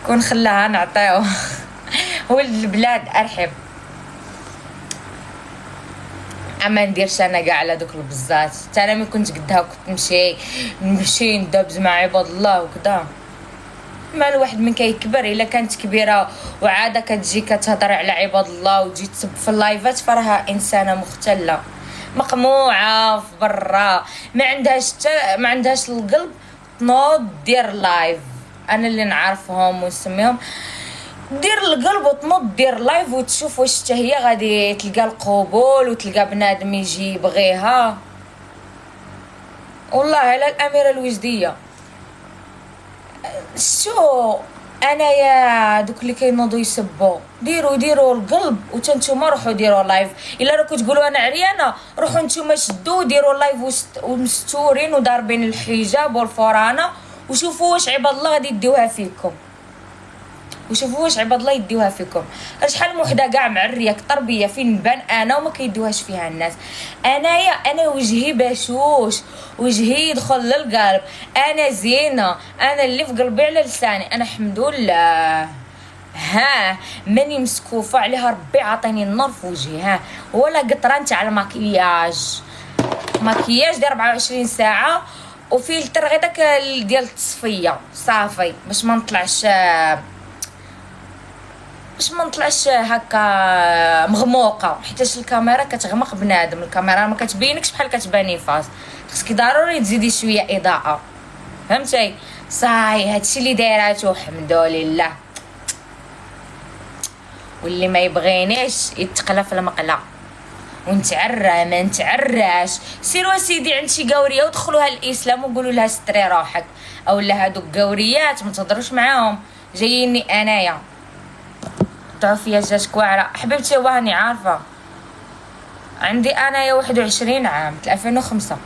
كون خلاها نعطيو ولد البلاد ارحب. اما نديرش انا كاع على دوك البزات، حتى انا ملي كنت قدها كنت نمشي ندابز مع عباد الله وكذا. ما الواحد من كيكبر الا كانت كبيره وعاده كتجي كتهضر على عباد الله وتجي تسب في اللايفات، فراها انسانه مختله مقموعه في برا، ما عندهاش القلب تنوض دير لايف. انا اللي نعرفهم ونسميهم دير القلب وتنوض دير لايف وتشوف واش حتى هي غادي تلقى القبول وتلقى بنادم يجي يبغيها. والله على الاميره الوجديه. شو انا يا دوك اللي كينوضوا يسبوا ديروا القلب، وتنتوما روحوا ديروا لايف. الا راكم تقولوا انا عريانه روحوا نتوما شدوا ديروا لايف ومستورين وضاربين الحجاب والفرانه، وشوفوا واش عباد الله غادي يديوها فيكم، وشوفوا واش عباد الله يديوها فيكم. شحال من وحده كاع معريه تربيه فين نبان انا وما كيديوهاش فيها الناس. انا وجهي بشوش، وجهي يدخل للقلب، انا زينه، انا اللي في قلبي على لساني. انا الحمد لله ها ماني مسكوفه عليها، ربي عطيني النور في وجهي ها، ولا قطره تاع المكياج ديال 24 ساعه وفلتر غير داك ديال التصفيه صافي باش ما نطلعش هكا مغموقه، حيتاش الكاميرا كتغمق بنادم، الكاميرا ما كتبينكش بحال كتباني فاس، خصك ضروري تزيدي شويه اضاءه، فهمتي؟ صاي هادشي اللي دايراتو الحمد لله. واللي ما يبغينيش يتقلى في المقله ونتعرى ما نتعراش. سيروا سيدي عند شي قوريه ودخلوها الاسلام وقولوا لها ستري روحك، اولا هادوك قوريات ما تهضروش معاهم، جاييني انايا فيها جاتك واعره حبيبتي. واني عارفه عندي انايا 21 عام 2005.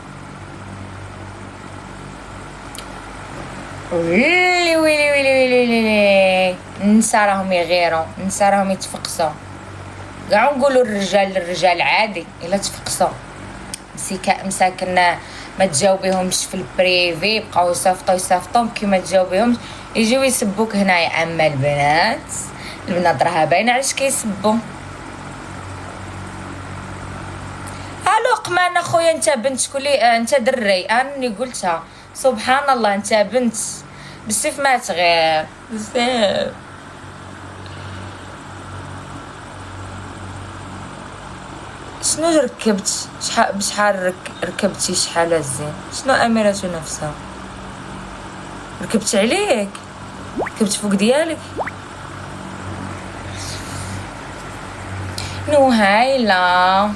ويلي ويلي ويلي ويلي ويلي النسا راهم يغيروا، النسا راهم يتفقسوا كاع. نقولوا الرجال عادي الا تفقسوا مساكن ما تجاوبيهمش في البريفي، بقاو يصيفطوا كيما تجاوبيهمش يجيو يسبوك هنايا. اما البنات راها باينه علاش كيسبوا. لقمان اخويا انت بنت شكولي انت دري، اني قلتها سبحان الله انت بنت بالسيف ما تغير بزاف. شنو ركبت بشحال ركبتي شحال الزين؟ شنو اميره نفسها ركبت عليك؟ ركبت فوق ديالك؟ نو هايله